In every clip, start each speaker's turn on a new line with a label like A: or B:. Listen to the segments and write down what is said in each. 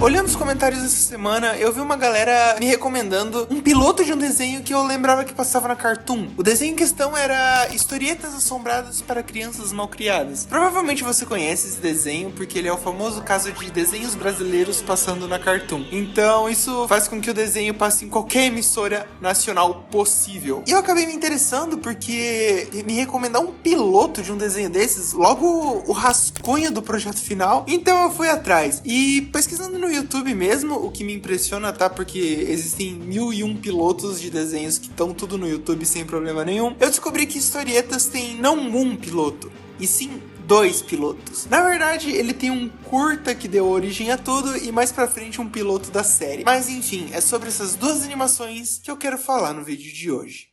A: Olhando os comentários essa semana, eu vi uma galera me recomendando um piloto de um desenho que eu lembrava que passava na Cartoon. O desenho em questão era Historietas Assombradas para Crianças Malcriadas. Provavelmente você conhece esse desenho porque ele é o famoso caso de desenhos brasileiros passando na Cartoon. Então isso faz com que o desenho passe em qualquer emissora nacional possível. E eu acabei me interessando porque me recomendar um piloto de um desenho desses, logo o rascunho do projeto final. Então eu fui atrás e pesquisando no YouTube mesmo, o que me impressiona, tá? Porque existem 1001 pilotos de desenhos que estão tudo no YouTube sem problema nenhum. Eu descobri que Historietas tem não um piloto, e sim 2 pilotos. Na verdade, ele tem um curta que deu origem a tudo e mais pra frente um piloto da série. Mas enfim, é sobre essas duas animações que eu quero falar no vídeo de hoje.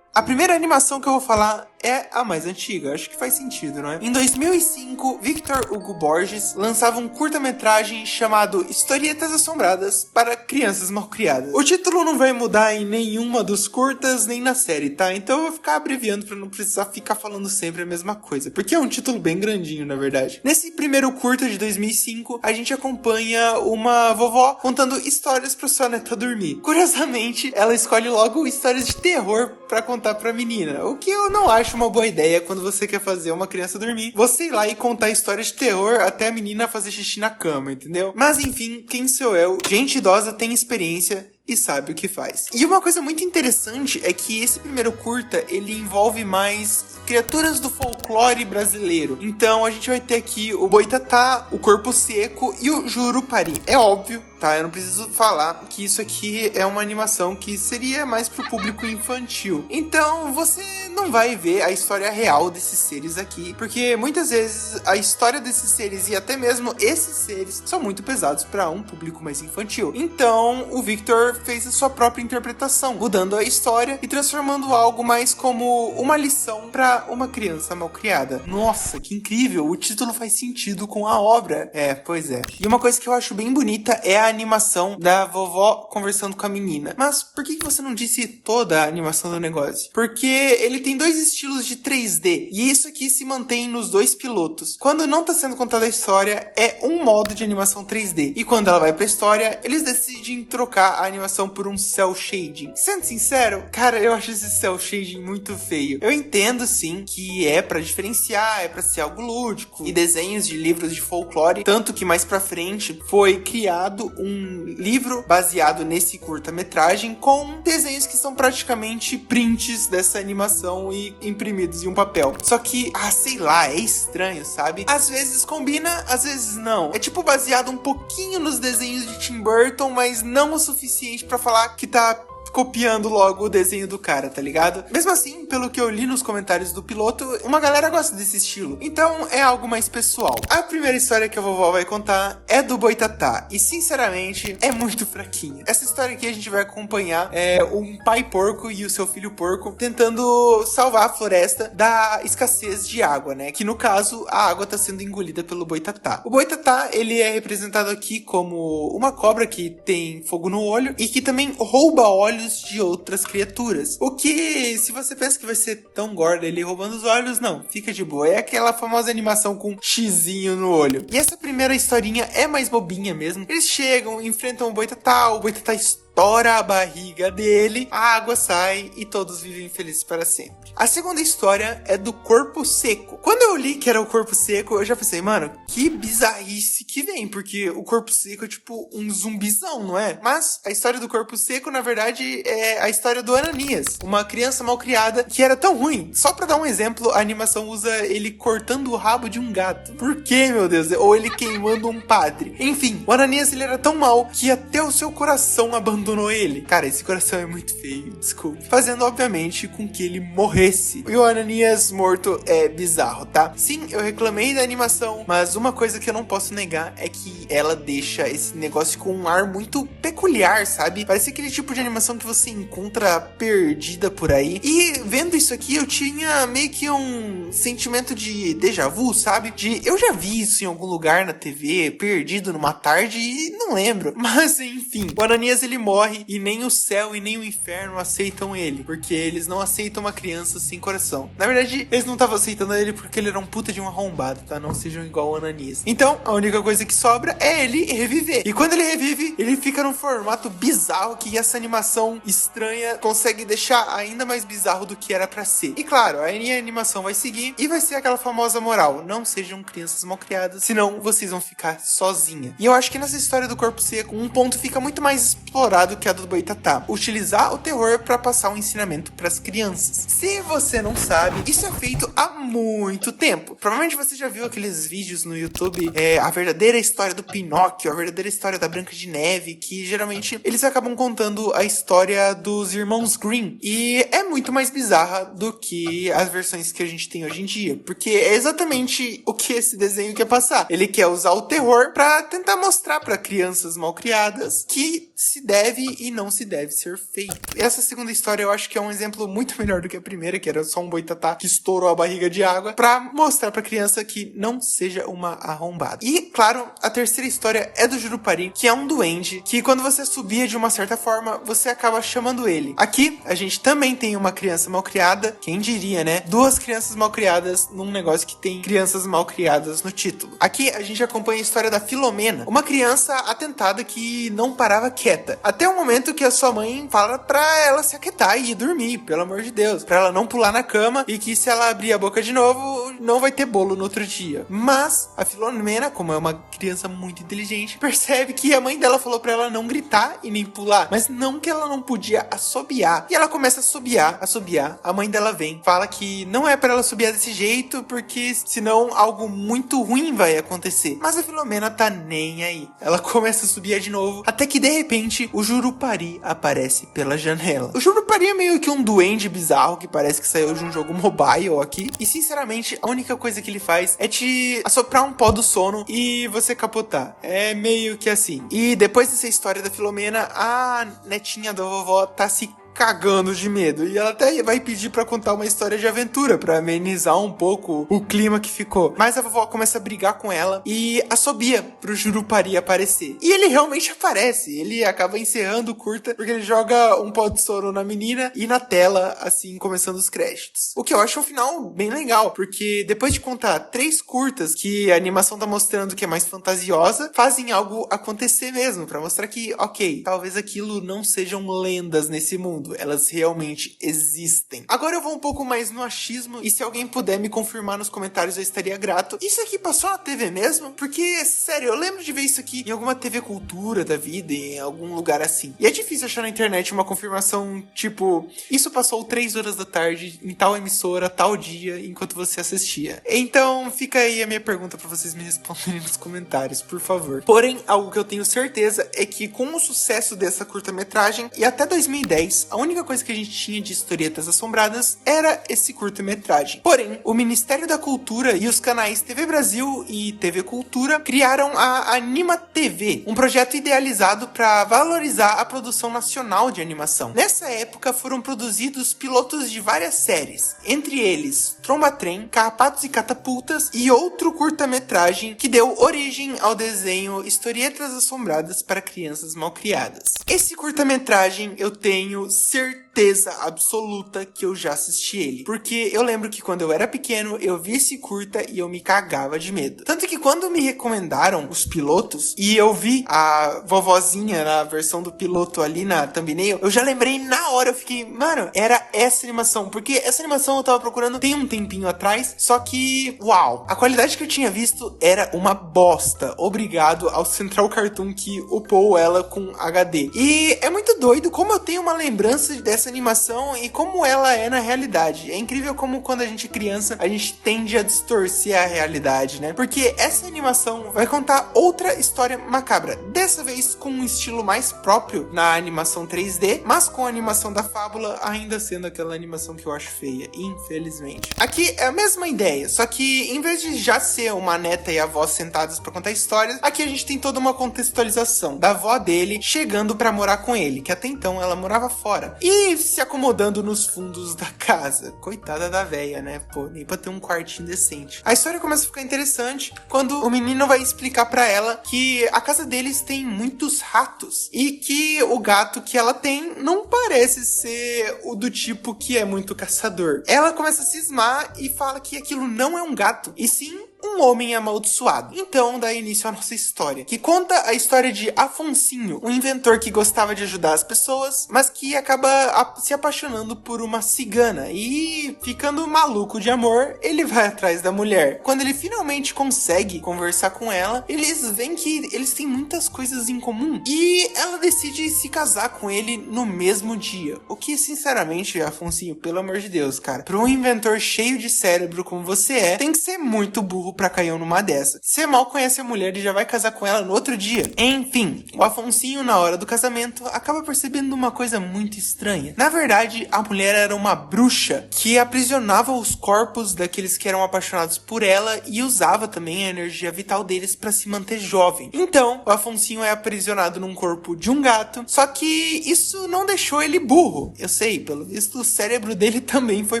A: A primeira animação que eu vou falar é a mais antiga, acho que faz sentido, não é? Em 2005, Victor Hugo Borges lançava um curta-metragem chamado Historietas Assombradas para Crianças Malcriadas. O título não vai mudar em nenhuma dos curtas, nem na série, tá? Então eu vou ficar abreviando pra não precisar ficar falando sempre a mesma coisa, porque é um título bem grandinho, na verdade. Nesse primeiro curta de 2005, a gente acompanha uma vovó contando histórias pra sua neta dormir. Curiosamente, ela escolhe logo histórias de terror pra contar pra menina, o que eu não acho uma boa ideia quando você quer fazer uma criança dormir. Você ir lá e contar histórias de terror até a menina fazer xixi na cama, entendeu? Mas enfim, quem sou eu? Gente idosa tem experiência e sabe o que faz. E uma coisa muito interessante é que esse primeiro curta, ele envolve mais criaturas do folclore brasileiro. Então a gente vai ter aqui o Boitatá, o Corpo Seco e o Jurupari. É óbvio, tá? Eu não preciso falar que isso aqui é uma animação que seria mais pro público infantil. Então você não vai ver a história real desses seres aqui, porque muitas vezes a história desses seres e até mesmo esses seres são muito pesados para um público mais infantil. Então o Victor fez a sua própria interpretação, mudando a história e transformando algo mais como uma lição para uma criança malcriada. Nossa, que incrível! O título faz sentido com a obra. É, pois é. E uma coisa que eu acho bem bonita é a animação da vovó conversando com a menina. Mas por que você não disse toda a animação do negócio? Porque ele tem 2 estilos de 3D e isso aqui se mantém nos 2 pilotos. Quando não tá sendo contada a história, é um modo de animação 3D. E quando ela vai pra história, eles decidem trocar a animação por um cel shading. Sendo sincero, cara, eu acho esse cel shading muito feio. Eu entendo sim que é pra diferenciar, é pra ser algo lúdico e desenhos de livros de folclore, tanto que mais pra frente foi criado um livro baseado nesse curta-metragem com desenhos que são praticamente prints dessa animação e imprimidos em um papel. Só que, sei lá, é estranho, sabe? Às vezes combina, às vezes não. É tipo baseado um pouquinho nos desenhos de Tim Burton, mas não o suficiente pra falar que tá copiando logo o desenho do cara, tá ligado? Mesmo assim, pelo que eu li nos comentários do piloto, uma galera gosta desse estilo. Então é algo mais pessoal. A primeira história que a vovó vai contar é do Boitatá. E sinceramente, é muito fraquinha. Essa história aqui a gente vai acompanhar um pai porco e o seu filho porco tentando salvar a floresta da escassez de água, né? Que no caso, a água tá sendo engolida pelo Boitatá. O Boitatá, ele é representado aqui como uma cobra que tem fogo no olho e que também rouba olhos de outras criaturas. O que, se você pensa que vai ser tão gordo ele roubando os olhos, não, fica de boa. É aquela famosa animação com xizinho no olho. E essa primeira historinha é mais bobinha mesmo. Eles chegam, enfrentam o Boitatá estoura a barriga dele, a água sai e todos vivem felizes para sempre. A segunda história é do Corpo Seco. Quando eu li que era o Corpo Seco, eu já pensei, mano, que bizarrice que vem, porque o Corpo Seco é tipo um zumbizão, não é? Mas a história do Corpo Seco, na verdade, é a história do Ananias, uma criança malcriada que era tão ruim. Só pra dar um exemplo, a animação usa ele cortando o rabo de um gato. Por quê, meu Deus? Ou ele queimando um padre. Enfim, o Ananias, ele era tão mal que até o seu coração abandonou ele. Cara, esse coração é muito feio, desculpe. Fazendo, obviamente, com que ele morresse. E o Ananias morto é bizarro, tá? Sim, eu reclamei da animação, mas uma coisa que eu não posso negar é que ela deixa esse negócio com um ar muito peculiar, sabe? Parece aquele tipo de animação que você encontra perdida por aí. E vendo isso aqui, eu tinha meio que um sentimento de déjà vu, sabe? De eu já vi isso em algum lugar na TV, perdido numa tarde e não lembro. Mas enfim, o Ananias ele morre morre e nem o céu e nem o inferno aceitam ele, porque eles não aceitam uma criança sem coração. Na verdade, eles não estavam aceitando ele porque ele era um puta de um arrombado, tá? Não sejam igual o Ananias. Então, a única coisa que sobra é ele reviver. E quando ele revive, ele fica num formato bizarro que essa animação estranha consegue deixar ainda mais bizarro do que era pra ser. E claro, a animação vai seguir e vai ser aquela famosa moral: não sejam crianças malcriadas, senão vocês vão ficar sozinha. E eu acho que nessa história do corpo seco, um ponto fica muito mais explorado que a do Boitatá: utilizar o terror pra passar um ensinamento pras crianças. Se você não sabe, isso é feito há muito tempo. Provavelmente você já viu aqueles vídeos no YouTube, a verdadeira história do Pinóquio, a verdadeira história da Branca de Neve, que geralmente eles acabam contando a história dos irmãos Grimm. E é muito mais bizarra do que as versões que a gente tem hoje em dia, porque é exatamente o que esse desenho quer passar. Ele quer usar o terror pra tentar mostrar pra crianças malcriadas que se deve e não se deve ser feito. Essa segunda história eu acho que é um exemplo muito melhor do que a primeira, que era só um boitatá que estourou a barriga de água, pra mostrar pra criança que não seja uma arrombada. E, claro, a terceira história é do Jurupari, que é um duende, que quando você subia de uma certa forma, você acaba chamando ele. Aqui, a gente também tem uma criança malcriada, quem diria, né? Duas crianças malcriadas num negócio que tem crianças malcriadas no título. Aqui, a gente acompanha a história da Filomena, uma criança atentada que não parava quieta, até o momento que a sua mãe fala pra ela se aquietar e ir dormir, pelo amor de Deus, pra ela não pular na cama e que se ela abrir a boca de novo, não vai ter bolo no outro dia. Mas a Filomena, como é uma criança muito inteligente, percebe que a mãe dela falou pra ela não gritar e nem pular, mas não que ela não podia assobiar. E ela começa a assobiar. A mãe dela vem, fala que não é pra ela assobiar desse jeito, porque senão algo muito ruim vai acontecer. Mas a Filomena tá nem aí. Ela começa a assobiar de novo, até que de repente o Jurupari aparece pela janela. O Jurupari é meio que um duende bizarro que parece que saiu de um jogo mobile aqui. E sinceramente, a única coisa que ele faz é te assoprar um pó do sono e você capotar. É meio que assim. E depois dessa história da Filomena, a netinha da vovó tá se cagando de medo. E ela até vai pedir pra contar uma história de aventura, pra amenizar um pouco o clima que ficou. Mas a vovó começa a brigar com ela e assobia pro Jurupari aparecer. E ele realmente aparece. Ele acaba encerrando o curta, porque ele joga um pó de sono na menina e na tela, assim, começando os créditos. O que eu acho um final bem legal, porque depois de contar 3 curtas que a animação tá mostrando que é mais fantasiosa, fazem algo acontecer mesmo, pra mostrar que, ok, talvez aquilo não sejam lendas nesse mundo. Elas realmente existem. Agora eu vou um pouco mais no achismo, e se alguém puder me confirmar nos comentários eu estaria grato. Isso aqui passou na TV mesmo? Porque, sério, eu lembro de ver isso aqui em alguma TV Cultura da vida, em algum lugar assim. E é difícil achar na internet uma confirmação, tipo, isso passou 3 horas da tarde em tal emissora, tal dia, enquanto você assistia. Então fica aí a minha pergunta pra vocês me responderem nos comentários, por favor. Porém, algo que eu tenho certeza é que com o sucesso dessa curta-metragem, e até 2010, a única coisa que a gente tinha de historietas assombradas era esse curta-metragem. Porém, o Ministério da Cultura e os canais TV Brasil e TV Cultura criaram a Anima TV, um projeto idealizado para valorizar a produção nacional de animação. Nessa época foram produzidos pilotos de várias séries, entre eles Tromba-Trem, Carrapatos e Catapultas e outro curta-metragem que deu origem ao desenho Historietas Assombradas para Crianças Malcriadas. Esse curta-metragem eu tenho certeza absoluta que eu já assisti ele, porque eu lembro que quando eu era pequeno eu vi esse curta e eu me cagava de medo. Tanto que quando me recomendaram os pilotos e eu vi a vovozinha na versão do piloto ali na thumbnail, eu já lembrei na hora, eu fiquei, mano, era essa animação, porque essa animação eu tava procurando tem um tempinho atrás, só que, uau, a qualidade que eu tinha visto era uma bosta. Obrigado ao Central Cartoon que upou ela com HD. E é muito doido como eu tenho uma lembrança dessa animação e como ela é na realidade. É incrível como quando a gente é criança, a gente tende a distorcer a realidade, né? Porque essa animação vai contar outra história macabra. Dessa vez com um estilo mais próprio na animação 3D, mas com a animação da fábula ainda sendo aquela animação que eu acho feia, infelizmente. Aqui é a mesma ideia, só que em vez de já ser uma neta e a avó sentadas pra contar histórias, aqui a gente tem toda uma contextualização da avó dele chegando pra morar com ele, que até então ela morava fora. E e se acomodando nos fundos da casa. Coitada da véia, né? Pô, nem pra ter um quartinho decente. A história começa a ficar interessante quando o menino vai explicar pra ela que a casa deles tem muitos ratos e que o gato que ela tem não parece ser o do tipo que é muito caçador. Ela começa a cismar e fala que aquilo não é um gato, e sim um homem amaldiçoado. Então dá início à nossa história, que conta a história de Afonsinho, um inventor que gostava de ajudar as pessoas, mas que acaba se apaixonando por uma cigana e, ficando maluco de amor, ele vai atrás da mulher. Quando ele finalmente consegue conversar com ela, eles veem que eles têm muitas coisas em comum e ela decide se casar com ele no mesmo dia. O que, sinceramente, Afonsinho, pelo amor de Deus, cara, para um inventor cheio de cérebro como você é, tem que ser muito burro pra cair numa dessa. Você mal conhece a mulher e já vai casar com ela no outro dia. Enfim, o Afonsinho, na hora do casamento, acaba percebendo uma coisa muito estranha. Na verdade, a mulher era uma bruxa que aprisionava os corpos daqueles que eram apaixonados por ela e usava também a energia vital deles pra se manter jovem. Então, o Afonsinho é aprisionado num corpo de um gato, só que isso não deixou ele burro. Eu sei, pelo visto, o cérebro dele também foi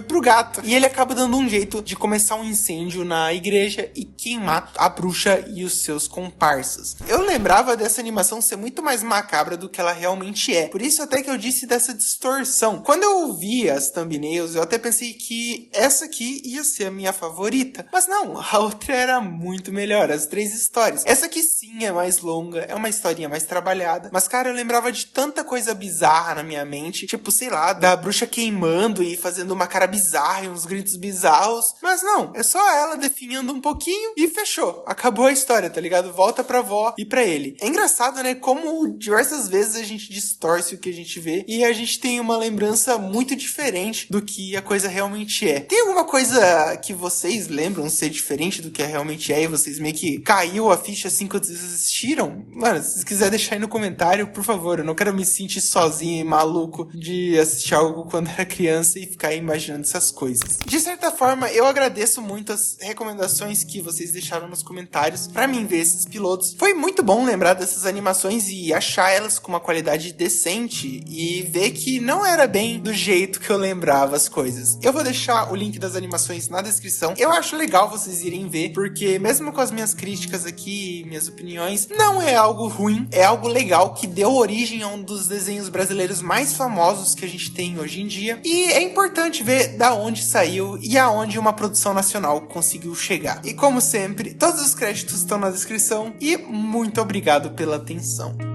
A: pro gato. E ele acaba dando um jeito de começar um incêndio na igreja e queimar a bruxa e os seus comparsas. Eu lembrava dessa animação ser muito mais macabra do que ela realmente é. Por isso até que eu disse dessa distorção. Quando eu ouvi as thumbnails, eu até pensei que essa aqui ia ser a minha favorita. Mas não, a outra era muito melhor, as 3 histórias. Essa aqui sim é mais longa, é uma historinha mais trabalhada. Mas cara, eu lembrava de tanta coisa bizarra na minha mente. Tipo, sei lá, da bruxa queimando e fazendo uma cara bizarra e uns gritos bizarros. Mas não, é só ela definhando um pouquinho e fechou. Acabou a história, tá ligado? Volta pra avó e pra ele. É engraçado, né? Como diversas vezes a gente distorce o que a gente vê e a gente tem uma lembrança muito diferente do que a coisa realmente é. Tem alguma coisa que vocês lembram ser diferente do que realmente é e vocês meio que caiu a ficha assim quando vocês assistiram? Mano, se vocês quiserem deixar aí no comentário, por favor. Eu não quero me sentir sozinho e maluco de assistir algo quando era criança e ficar imaginando essas coisas. De certa forma, eu agradeço muito as recomendações que vocês deixaram nos comentários pra mim ver esses pilotos. Foi muito bom lembrar dessas animações e achar elas com uma qualidade decente e ver que não era bem do jeito que eu lembrava as coisas. Eu vou deixar o link das animações na descrição. Eu acho legal vocês irem ver, porque mesmo com as minhas críticas aqui, minhas opiniões, não é algo ruim, é algo legal que deu origem a um dos desenhos brasileiros mais famosos que a gente tem hoje em dia. E é importante ver da onde saiu e aonde uma produção nacional conseguiu chegar. E como sempre, todos os créditos estão na descrição e muito obrigado pela atenção.